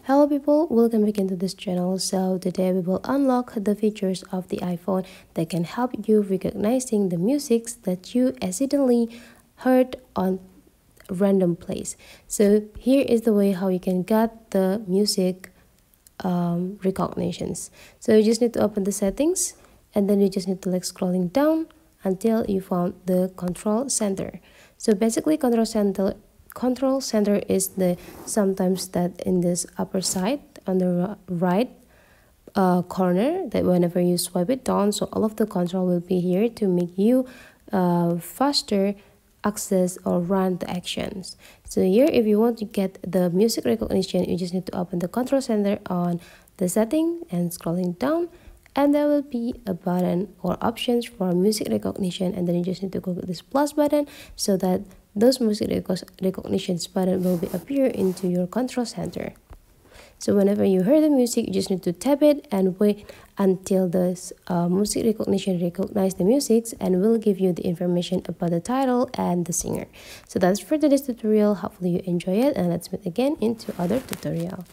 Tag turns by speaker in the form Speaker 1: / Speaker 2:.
Speaker 1: Hello people, welcome back into this channel. So today we will unlock the features of the iPhone that can help you recognizing the musics that you accidentally heard on random place. So here is the way how you can get the music recognitions. So you just need to open the settings and then you just need to scrolling down until you found the control center. So basically control center is the sometimes that in this upper side on the right corner, that whenever you swipe it down, so all of the control will be here to make you faster access or run the actions. So here, if you want to get the music recognition, you just need to open the control center on the setting and scrolling down, and there will be a button or options for music recognition, and then you just need to click this plus button so that those music recognitions button will be appear into your control center. So whenever you hear the music, you just need to tap it and wait until this music recognition recognize the music and will give you the information about the title and the singer. So that's for today's tutorial. Hopefully you enjoy it, and let's meet again into other tutorial.